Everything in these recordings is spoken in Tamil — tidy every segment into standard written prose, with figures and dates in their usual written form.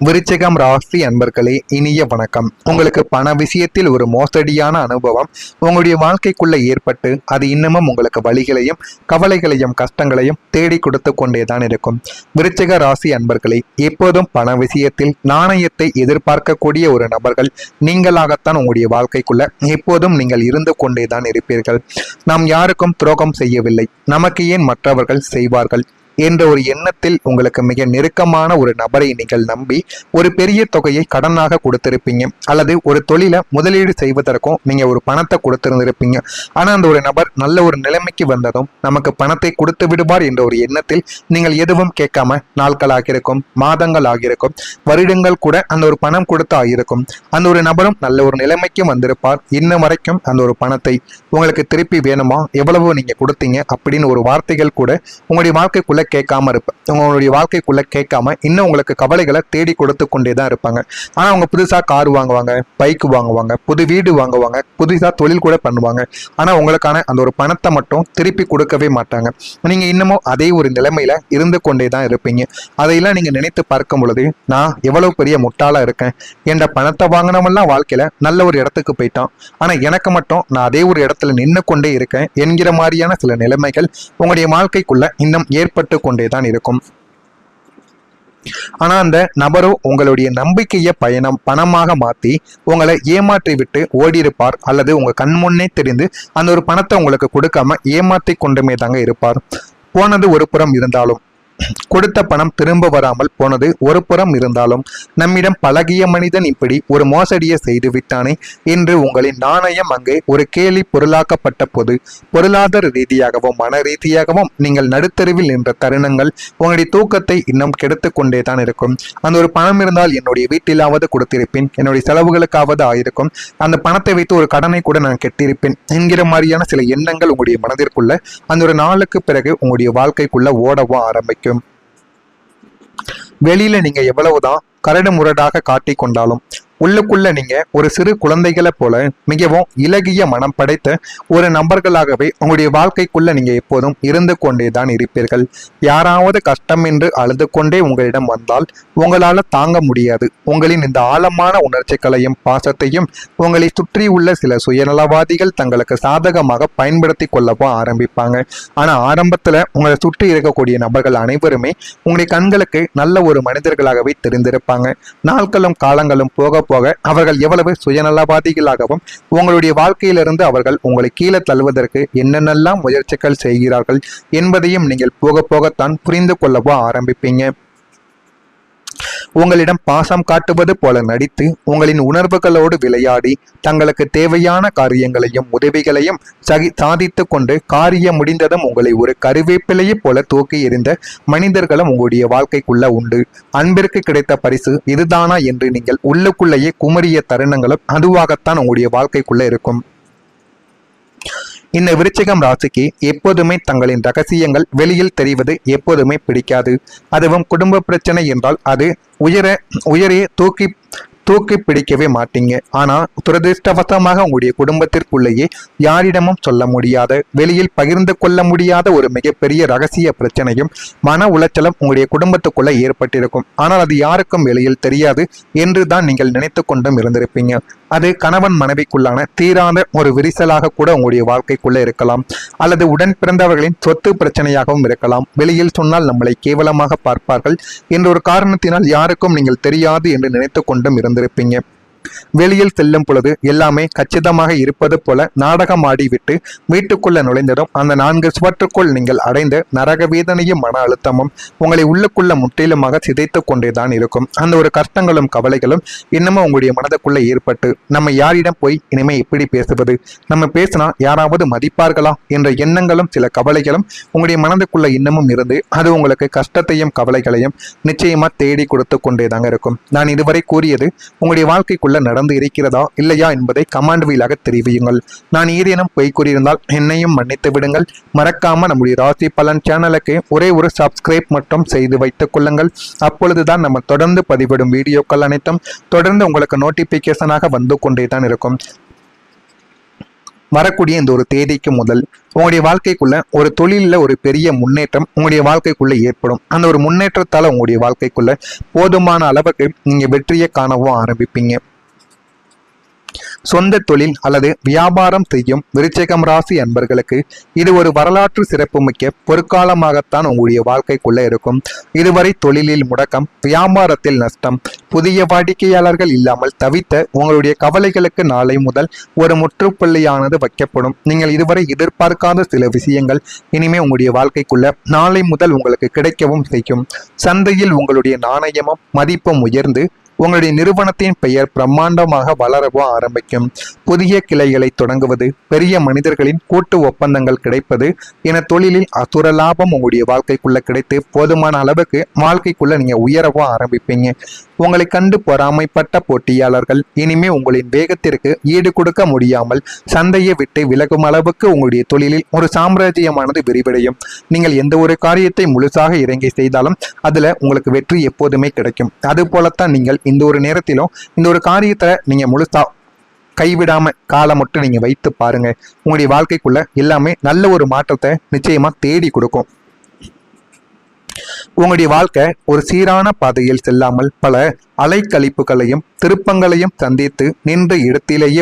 விருச்சிகம் ராசி அன்பர்களே, இனிய வணக்கம். உங்களுக்கு பண விஷயத்தில் ஒரு மோசடியான அனுபவம் உங்களுடைய வாழ்க்கைக்குள்ள ஏற்பட்டு அது இன்னமும் உங்களுக்கு வழிகளையும் கவலைகளையும் கஷ்டங்களையும் தேடி கொடுத்து கொண்டேதான் இருக்கும். விருச்சிக ராசி அன்பர்களே, எப்போதும் பண விஷயத்தில் நாணயத்தை எதிர்பார்க்கக்கூடிய ஒரு நபர்கள் நீங்களாகத்தான் உங்களுடைய வாழ்க்கைக்குள்ள எப்போதும் நீங்கள் இருந்து கொண்டேதான் இருப்பீர்கள். நாம் யாருக்கும் துரோகம் செய்யவில்லை, நமக்கு ஏன் மற்றவர்கள் செய்வார்கள் என்ற ஒரு எண்ணத்தில் உங்களுக்கு மிக நெருக்கமான ஒரு நபரை நீங்கள் நம்பி ஒரு பெரிய தொகையை கடனாக கொடுத்திருப்பீங்க, அல்லது ஒரு தொழிலை முதலீடு செய்வதற்கும் நீங்க ஒரு பணத்தை கொடுத்திருந்திருப்பீங்க. ஆனா அந்த ஒரு நபர் நல்ல ஒரு நிலைமைக்கு வந்ததும் நமக்கு பணத்தை கொடுத்து விடுவார் என்ற ஒரு எண்ணத்தில் நீங்கள் எதுவும் கேட்காம நாட்கள் ஆகியிருக்கும், மாதங்கள் ஆகியிருக்கும், வருடங்கள் கூட அந்த ஒரு பணம் கொடுத்து ஆகியிருக்கும். அந்த ஒரு நபரும் நல்ல ஒரு நிலைமைக்கு வந்திருப்பார். இன்னும் வரைக்கும் அந்த ஒரு பணத்தை உங்களுக்கு திருப்பி வேணுமா, எவ்வளவு நீங்க கொடுத்தீங்க அப்படின்னு ஒரு வார்த்தைகள் கூட உங்களுடைய வாழ்க்கைக்குள்ள கேட்காம இருப்பேன். உங்களுடைய வாழ்க்கைக்குள்ள கேட்காம இன்னும் உங்களுக்கு கவலைகளை தேடி கொடுத்து கொண்டே தான் இருப்பாங்க. ஆனா அவங்க புதுசா கார் வாங்குவாங்க, பைக் வாங்குவாங்க, புது வீடு வாங்குவாங்க, புதுசா தொழில் கூட பண்ணுவாங்க. ஆனா உங்களுக்கான அந்த ஒரு பணத்தை மட்டும் திருப்பி கொடுக்கவே மாட்டாங்க. நீங்க இன்னமும் அதே ஒரு நிலைமையில இருந்து கொண்டே தான் இருப்பீங்க. அதையெல்லாம் நீங்க நினைத்து பார்க்கும் பொழுது, நான் எவ்வளவு பெரிய முட்டாளா இருக்கேன், என்ற பணத்தை வாங்கினவெல்லாம் வாழ்க்கையில நல்ல ஒரு இடத்துக்கு போயிட்டான், ஆனா எனக்கு மட்டும் நான் அதே ஒரு இடத்துல நின்று கொண்டே இருக்கேன் என்கிற மாதிரியான சில நிலைமைகள் உங்களுடைய வாழ்க்கைக்குள்ள இன்னும் ஏற்பட்டு கொண்டேதான் இருக்கும். ஆனா அந்த நபரோ உங்களுடைய நம்பிக்கையை பணமாக மாத்தி உங்களை ஏமாற்றி விட்டு ஓடியிருப்பார், அல்லது உங்க கண் முன்னே தெரிந்து அந்த ஒரு பணத்தை உங்களுக்கு கொடுக்காம ஏமாற்றி கொண்டுமே தாங்க இருப்பார். போனது ஒரு புறம் இருந்தாலும் கொடுத்த பணம் திரும்ப வராமல் போனது ஒரு புறம் இருந்தாலும் நம்மிடம் பழகிய மனிதன் இப்படி ஒரு மோசடியை செய்து விட்டானே என்று உங்களின் நாணயம் அங்கே ஒரு கேலி பொருளாக்கப்பட்ட போது பொருளாதார ரீதியாகவும் மன ரீதியாகவும் நீங்கள் நடுத்தருவில் நின்ற தருணங்கள் உங்களுடைய தூக்கத்தை இன்னும் கெடுத்து கொண்டே தான் இருக்கும். அந்த ஒரு பணம் இருந்தால் என்னுடைய வீட்டிலாவது கொடுத்திருப்பேன், என்னுடைய செலவுகளுக்காவது ஆயிருக்கும், அந்த பணத்தை வைத்து ஒரு கடனை கூட நான் கெட்டிருப்பேன் என்கிற மாதிரியான சில எண்ணங்கள் உங்களுடைய மனதிற்குள்ள அந்த ஒரு நாளுக்கு பிறகு உங்களுடைய வாழ்க்கைக்குள்ள ஓடவும் ஆரம்பிக்கும். வெளியில நீங்க எவ்வளவுதான் கரடு முரடாக காட்டி கொண்டாலும் உள்ளுக்குள்ள நீங்க ஒரு சிறு குழந்தைகளை போல மிகவும் இலகிய மனம் படைத்த ஒரு நபர்களாகவே உங்களுடைய வாழ்க்கைக்குள்ள நீங்க எப்போதும் இருந்து கொண்டே தான் இருப்பீர்கள். யாராவது கஷ்டம் என்று அழுது கொண்டே உங்களிடம் வந்தால் உங்களால தாங்க முடியாது. உங்களின் இந்த ஆழமான உணர்ச்சிகளையும் பாசத்தையும் உங்களை சுற்றி உள்ள சில சுயநலவாதிகள் தங்களுக்கு சாதகமாக பயன்படுத்தி கொள்ளவும் ஆரம்பிப்பாங்க. ஆனா ஆரம்பத்துல உங்களை சுற்றி இருக்கக்கூடிய நபர்கள் அனைவருமே உங்களுடைய கண்களுக்கு நல்ல ஒரு மனிதர்களாகவே தெரிந்திருப்பாங்க. நாட்களும் காலங்களும் போக அவர்கள் எவ்வளவு சுயநலவாதிகளாகவும் உங்களுடைய வாழ்க்கையிலிருந்து அவர்கள் உங்களை கீழே தள்ளுவதற்கு என்னென்னலாம் முயற்சிகள் செய்கிறார்கள் என்பதையும் நீங்கள் போக போகத்தான் புரிந்து கொள்ளவோ ஆரம்பிப்பீங்க. உங்களிடம் பாசம் காட்டுவது போல நடித்து உங்களின் உணர்வுகளோடு விளையாடி தங்களுக்கு தேவையான காரியங்களையும் உதவிகளையும் சாதித்து கொண்டு காரியம் முடிந்ததும் உங்களை ஒரு கருவேப்பிலையை போல தூக்கி எறிந்த மனிதர்களும் உங்களுடைய வாழ்க்கைக்குள்ள உண்டு. அன்பிற்கு கிடைத்த பரிசு இதுதானா என்று நீங்கள் உள்ளுக்குள்ளேயே குமரிய தருணங்களும் அதுவாகத்தான் உங்களுடைய வாழ்க்கைக்குள்ள இருக்கும். இந்த விருச்சிகம் ராசிக்கு எப்போதுமே தங்களின் ரகசியங்கள் வெளியில் தெரிவது எப்போதுமே பிடிக்காது. அதுவும் குடும்ப பிரச்சனை என்றால் அது உயரே தூக்கி பிடிக்கவே மாட்டீங்க. ஆனா துரதிருஷ்டவசமாக உங்களுடைய குடும்பத்திற்குள்ளேயே யாரிடமும் சொல்ல முடியாத, வெளியில் பகிர்ந்து கொள்ள முடியாத ஒரு மிகப்பெரிய ரகசிய பிரச்சனையும் மன உளைச்சலும் உங்களுடைய குடும்பத்துக்குள்ள ஏற்பட்டிருக்கும். ஆனால் அது யாருக்கும் வெளியில் தெரியாது என்று தான் நீங்கள் நினைத்து கொண்டும் இருந்திருப்பீங்க. அது கணவன் மனைவிக்குள்ளான தீராத ஒரு விரிசலாக கூட உங்களுடைய வாழ்க்கைக்குள்ள இருக்கலாம், அல்லது உடன் பிறந்தவர்களின் சொத்து பிரச்சனையாகவும் இருக்கலாம். வெளியில் சொன்னால் நம்மளை கேவலமாக பார்ப்பார்கள் என்ற ஒரு காரணத்தினால் யாருக்கும் நீங்கள் தெரியாது என்று நினைத்து கொண்டும் இருந்திருப்பீங்க. வெளியில் செல்லும் பொழுது எல்லாமே கச்சிதமாக இருப்பது போல நாடகம் ஆடிவிட்டு வீட்டுக்குள்ள நுழைந்ததும் அந்த 4 சுவற்றுக்குள் நீங்கள் அடைந்த நரக வேதனையும் மன அழுத்தமும் உங்களை உள்ளுக்குள்ள முற்றிலுமாக சிதைத்து கொண்டேதான் இருக்கும். அந்த ஒரு கஷ்டங்களும் கவலைகளும் இன்னமும் உங்களுடைய மனதுக்குள்ள ஏற்பட்டு நம்ம யாரிடம் போய் இனிமே எப்படி பேசுவது, நம்ம பேசினா யாராவது மதிப்பார்களா என்ற எண்ணங்களும் சில கவலைகளும் உங்களுடைய மனதுக்குள்ள இன்னமும் இருந்து அது உங்களுக்கு கஷ்டத்தையும் கவலைகளையும் நிச்சயமா தேடி கொடுத்து கொண்டேதாங்க இருக்கும். நான் இதுவரை கூறியது உங்களுடைய வாழ்க்கைக்குள்ள நடந்து இருக்கிறதா இல்லையா என்பதை கமெண்ட் வாயிலாக தெரிவியுங்கள். நான் ஏதேனும் பொய் கூறியிருந்தால் என்னையும் மன்னித்து விடுங்கள். மறக்காம நம்முடைய ராசி பலன் சேனலுக்கு ஒரே ஒரு சப்ஸ்கிரைப் மட்டும் செய்து வைத்துக் கொள்ளுங்கள். அப்பொழுதுதான் நம்ம தொடர்ந்து பதிவிடும் வீடியோக்கள் அனைத்தும் தொடர்ந்து உங்களுக்கு நோட்டிபிகேஷனாக வந்து கொண்டே தான் இருக்கும். வரக்கூடிய இந்த ஒரு தேதிக்கு முதல் உங்களுடைய வாழ்க்கைக்குள்ள ஒரு தொழிலில் ஒரு பெரிய முன்னேற்றம் உங்களுடைய வாழ்க்கைக்குள்ள ஏற்படும். அந்த ஒரு முன்னேற்றத்தால் உங்களுடைய வாழ்க்கைக்குள்ள போதுமான அளவுக்கு நீங்க வெற்றியை காணவும் ஆரம்பிப்பீங்க. சொந்த தொழில் அல்லது வியாபாரம் செய்யும் விருச்சிகம் ராசி அன்பர்களுக்கு இது ஒரு வரலாற்று சிறப்புமிக்க பொற்காலமாகத்தான் உங்களுடைய வாழ்க்கைக்குள்ள இருக்கும். இதுவரை தொழிலில் முடக்கம், வியாபாரத்தில் நஷ்டம், புதிய வாடிக்கையாளர்கள் இல்லாமல் தவித்த உங்களுடைய கவலைகளுக்கு நாளை முதல் ஒரு முற்றுப்புள்ளியானது வைக்கப்படும். நீங்கள் இதுவரை எதிர்பார்க்காத சில விஷயங்கள் இனிமே உங்களுடைய வாழ்க்கைக்குள்ள நாளை முதல் உங்களுக்கு கிடைக்கவும் செய்யும். சந்தையில் உங்களுடைய நாணயமும் மதிப்பும் உயர்ந்து உங்களுடைய நிறுவனத்தின் பெயர் பிரம்மாண்டமாக வளரவும் ஆரம்பிக்கும். புதிய கிளைகளை தொடங்குவது, பெரிய மனிதர்களின் கூட்டு ஒப்பந்தங்கள் கிடைப்பது என தொழிலில் அசுர லாபம் உங்களுடைய வாழ்க்கைக்குள்ள கிடைத்து போதுமான அளவுக்கு வாழ்க்கைக்குள்ள நீங்க உயரவும் ஆரம்பிப்பீங்க. உங்களை கண்டு பொறாமைப்பட்ட போட்டியாளர்கள் இனிமே உங்களின் வேகத்திற்கு ஈடு கொடுக்க முடியாமல் சந்தையை விட்டு விலகும் அளவுக்கு உங்களுடைய தொழிலில் ஒரு சாம்ராஜ்யமானது விரிவடையும். நீங்கள் எந்த ஒரு காரியத்தை முழுசாக இறங்கி செய்தாலும் அதுல உங்களுக்கு வெற்றி எப்போதுமே கிடைக்கும். அது போலத்தான் நீங்கள் இந்த ஒரு நேரத்திலும் இந்த ஒரு காரியத்தை நீங்க முழுசா கைவிடாம காலை மட்டும் நீங்க வைத்து பாருங்க. உங்களுடைய வாழ்க்கைக்குள்ள எல்லாமே நல்ல ஒரு மாற்றத்தை நிச்சயமா தேடி கொடுக்கும். உங்களுடைய வாழ்க்கை ஒரு சீரான பாதையில் செல்லாமல் பல அலைக்கழிப்புகளையும் திருப்பங்களையும் சந்தித்து நின்ற இடத்திலேயே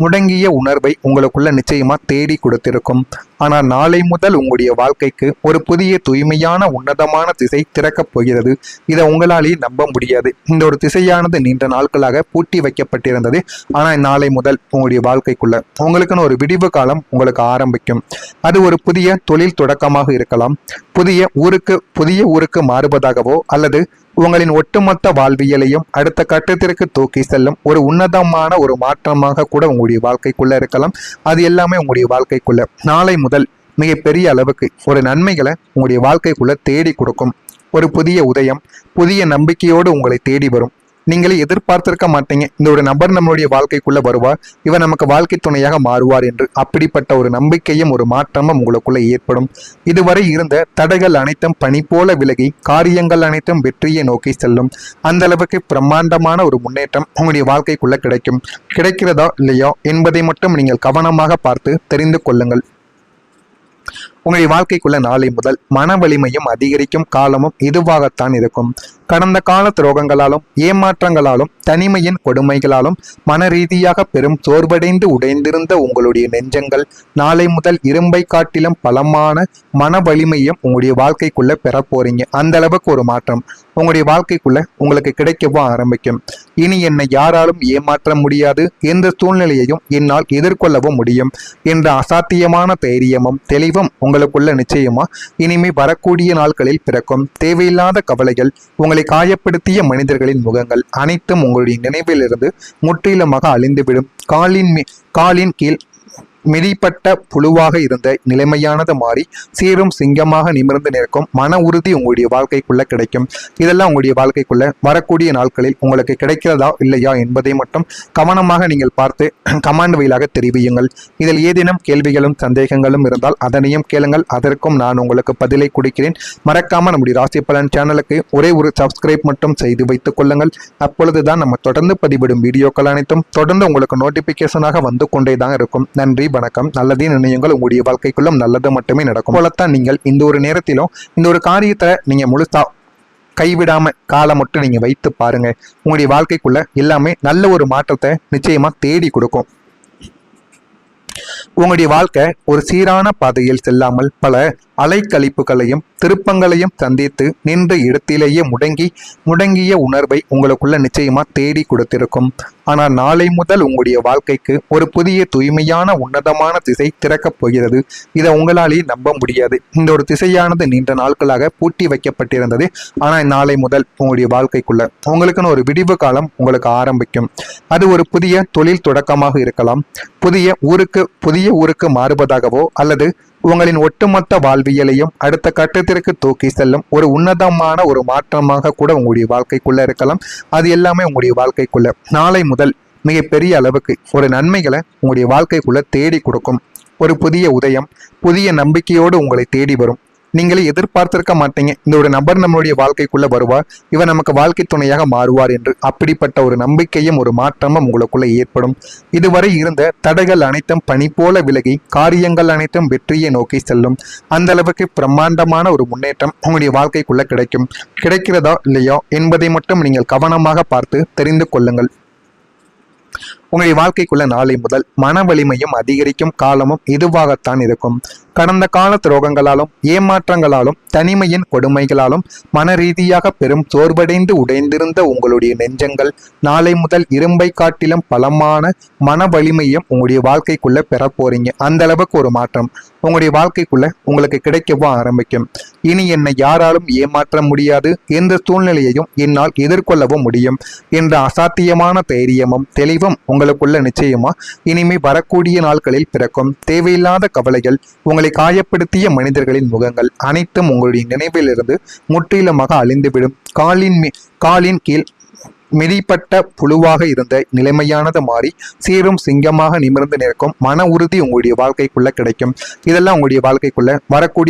முடங்கிய உணர்வை உங்களுக்குள்ள நிச்சயமா தேடி கொடுத்திருக்கும். ஆனால் நாளை முதல் உங்களுடைய வாழ்க்கைக்கு ஒரு புதிய தூய்மையான உன்னதமான திசை திறக்கப் போகிறது. இதை உங்களாலேயே நம்ப முடியாது. இந்த ஒரு திசையானது நீண்ட நாட்களாக பூட்டி வைக்கப்பட்டிருந்தது. ஆனால் நாளை முதல் உங்களுடைய வாழ்க்கைக்குள்ள உங்களுக்குன்னு ஒரு விடிவு காலம் உங்களுக்கு ஆரம்பிக்கும். அது ஒரு புதிய தொழில் தொடக்கமாக இருக்கலாம், புதிய ஊருக்கு மாறுவதாகவோ, அல்லது உங்களின் ஒட்டுமொத்த வாழ்வியலையும் அடுத்த கட்டத்திற்கு தூக்கி செல்லும் ஒரு உன்னதமான ஒரு மாற்றமாக கூட உங்களுடைய வாழ்க்கைக்குள்ள இருக்கலாம். அது எல்லாமே உங்களுடைய வாழ்க்கைக்குள்ள நாளை முதல் மிகப்பெரிய அளவுக்கு ஒரு நன்மைகளை உங்களுடைய வாழ்க்கைக்குள்ள தேடி கொடுக்கும். ஒரு புதிய உதயம், புதிய நம்பிக்கையோடு உங்களை தேடி வரும். நீங்களே எதிர்பார்த்திருக்க மாட்டீங்க இந்த ஒரு நபர் நம்மளுடைய வாழ்க்கைக்குள்ள வருவார், இவர் நமக்கு வாழ்க்கை துணையாக மாறுவார் என்று. அப்படிப்பட்ட ஒரு நம்பிக்கையும் ஒரு மாற்றமும் உங்களுக்குள்ள ஏற்படும். இதுவரை இருந்த தடைகள் அனைத்தும் பனி போல விலகி காரியங்கள் அனைத்தும் வெற்றியை நோக்கி செல்லும். அந்த அளவுக்கு பிரம்மாண்டமான ஒரு முன்னேற்றம் உங்களுடைய வாழ்க்கைக்குள்ள கிடைக்கும். கிடைக்கிறதா இல்லையோ என்பதை மட்டும் நீங்கள் கவனமாக பார்த்து தெரிந்து கொள்ளுங்கள். உங்களுடைய வாழ்க்கைக்குள்ள நாளை முதல் மன வலிமையும் அதிகரிக்கும் காலமும் இதுவாகத்தான் இருக்கும். கடந்த கால துரோகங்களாலும் ஏமாற்றங்களாலும் தனிமையின் கொடுமைகளாலும் மன ரீதியாக பெரும் சோர்வடைந்து உடைந்திருந்த உங்களுடைய நெஞ்சங்கள் நாளை முதல் இரும்பை காட்டிலும் பலமான மன வலிமையும் உங்களுடைய வாழ்க்கைக்குள்ள பெற போறீங்க. அந்த அளவுக்கு ஒரு மாற்றம் உங்களுடைய வாழ்க்கைக்குள்ள உங்களுக்கு கிடைக்கவும் ஆரம்பிக்கும். இனி என்னை யாராலும் ஏமாற்ற முடியாது, எந்த சூழ்நிலையையும் என்னால் எதிர்கொள்ளவும் முடியும் என்ற அசாத்தியமான தைரியமும் தெளிவும் உங்களுக்குள்ள நிச்சயமா இனிமே வரக்கூடிய நாட்களில் பிறக்கும். தேவையில்லாத கவலைகள், உங்களை காயப்படுத்திய மனிதர்களின் முகங்கள் அனைத்தும் உங்களுடைய நினைவிலிருந்து முற்றிலுமாக அழிந்துவிடும். காலின் கீழ் மிதிப்பட்ட புழுவாக இருந்த நிலைமையானது மாறி சீரும் சிங்கமாக நிமிர்ந்து நிற்கும் மன உறுதி உங்களுடைய வாழ்க்கைக்குள்ள கிடைக்கும். இதெல்லாம் உங்களுடைய வாழ்க்கைக்குள்ள வரக்கூடிய நாட்களில் உங்களுக்கு கிடைக்கிறதா இல்லையா என்பதை மட்டும் கவனமாக நீங்கள் பார்த்து கமாண்ட் வழியாக தெரிவியுங்கள். இதில் ஏதேனும் கேள்விகளும் சந்தேகங்களும் இருந்தால் அதனையும் கேளுங்கள். அதற்கும் நான் உங்களுக்கு பதிலை கொடுக்கிறேன். மறக்காம நம்முடைய ராசி பலன் சேனலுக்கு ஒரே ஒரு சப்ஸ்கிரைப் மட்டும் செய்து வைத்துக் கொள்ளுங்கள். அப்பொழுதுதான் நம்ம தொடர்ந்து பதிவிடும் வீடியோக்கள் அனைத்தும் தொடர்ந்து உங்களுக்கு நோட்டிபிகேஷனாக வந்து கொண்டேதான் இருக்கும். நன்றி, வணக்கம். நல்லதே நினையுங்கள், உங்களுடைய வாழ்க்கைக்குள்ளும் நல்லது மட்டுமே நடக்கும். போலத்தான் நீங்கள் இந்த ஒரு நேரத்திலும் இந்த ஒரு காரியத்தை நீங்க முழுசா கைவிடாம காலை மட்டும் நீங்க வைத்து பாருங்க. உங்களுடைய வாழ்க்கைக்குள்ள எல்லாமே நல்ல ஒரு மாற்றத்தை நிச்சயமா தேடி கொடுக்கும். உங்களுடைய வாழ்க்கை ஒரு சீரான பாதையில் செல்லாமல் பல அலைக்கழிப்புகளையும் திருப்பங்களையும் சந்தித்து நின்ற இடத்திலேயே முடங்கிய உணர்வை உங்களுக்குள்ள நிச்சயமா தேடி கொடுத்திருக்கும். ஆனால் நாளை முதல் உங்களுடைய வாழ்க்கைக்கு ஒரு புதிய தூய்மையான உன்னதமான திசை திறக்கப் போகிறது. இதை உங்களாலேயே நம்ப முடியாது. இந்த ஒரு திசையானது நீண்ட நாட்களாக பூட்டி வைக்கப்பட்டிருந்தது. ஆனால் நாளை முதல் உங்களுடைய வாழ்க்கைக்குள்ள உங்களுக்குன்னு ஒரு விடிவு காலம் உங்களுக்கு ஆரம்பிக்கும். அது ஒரு புதிய தொழில் தொடக்கமாக இருக்கலாம், புதிய ஊருக்கு மாறுவதாகவோ, அல்லது உங்களின் ஒட்டுமொத்த வாழ்வியலையும் அடுத்த கட்டத்திற்கு தூக்கி செல்லும் ஒரு உன்னதமான ஒரு மாற்றமாக கூட உங்களுடைய வாழ்க்கைக்குள்ள இருக்கலாம். அது எல்லாமே உங்களுடைய வாழ்க்கைக்குள்ள நாளை முதல் மிகப்பெரிய அளவுக்கு ஒரு நன்மைகளை உங்களுடைய வாழ்க்கைக்குள்ள தேடி கொடுக்கும். ஒரு புதிய உதயம், புதிய நம்பிக்கையோடு உங்களை தேடி வரும். நீங்களே எதிர்பார்த்திருக்க மாட்டீங்க இந்த ஒரு நபர் நம்மளுடைய வாழ்க்கைக்குள்ள வருவார், இவர் நமக்கு வாழ்க்கை துணையாக மாறுவார் என்று. அப்படிப்பட்ட ஒரு நம்பிக்கையும் ஒரு மாற்றமும் உங்களுக்குள்ள ஏற்படும். இதுவரை இருந்த தடைகள் அனைத்தும் பனி போல விலகி காரியங்கள் அனைத்தும் வெற்றியை நோக்கி செல்லும். அந்த அளவுக்கு பிரம்மாண்டமான ஒரு முன்னேற்றம் உங்களுடைய வாழ்க்கைக்குள்ள கிடைக்கிறதா இல்லையா என்பதை மட்டும் நீங்கள் கவனமாக பார்த்து தெரிந்து கொள்ளுங்கள். உங்களுடைய வாழ்க்கைக்குள்ள நாளை முதல் மன வலிமையும் அதிகரிக்கும் காலமும் இதுவாகத்தான் இருக்கும். கடந்த கால துரோகங்களாலும் ஏமாற்றங்களாலும் தனிமையின் கொடுமைகளாலும் மன ரீதியாக பெரும் சோர்வடைந்து உடைந்திருந்த உங்களுடைய நெஞ்சங்கள் நாளை முதல் இரும்பை காட்டிலும் பலமான மன வலிமையும் உங்களுடைய வாழ்க்கைக்குள்ள பெற போறீங்க. அந்த அளவுக்கு ஒரு மாற்றம் உங்களுடைய வாழ்க்கைக்குள்ள உங்களுக்கு கிடைக்கவும் ஆரம்பிக்கும். இனி என்னை யாராலும் ஏமாற்ற முடியாது, எந்த சூழ்நிலையையும் என்னால் எதிர்கொள்ளவும் முடியும் என்ற அசாத்தியமான தைரியமும் தெளிவும் உங்களுக்குள்ள நிச்சயமா இனிமே வரக்கூடிய நாட்களில் பிறக்கும். தேவையில்லாத கவலைகள், உங்களை காயப்படுத்திய மனிதர்களின் முகங்கள் அனைத்தும் உங்களுடைய நினைவிலிருந்து முற்றிலுமாக அழிந்துவிடும். காலின் கீழ் மிதிப்பட்ட புழுவாக இருந்த நிலைமையானது மாறி சீரும் சிங்கமாக நிமிர்ந்து நிற்கும் மன உறுதி உங்களுடைய வாழ்க்கைக்குள்ள கிடைக்கும். இதெல்லாம் உங்களுடைய வாழ்க்கைக்குள்ள வரக்கூடிய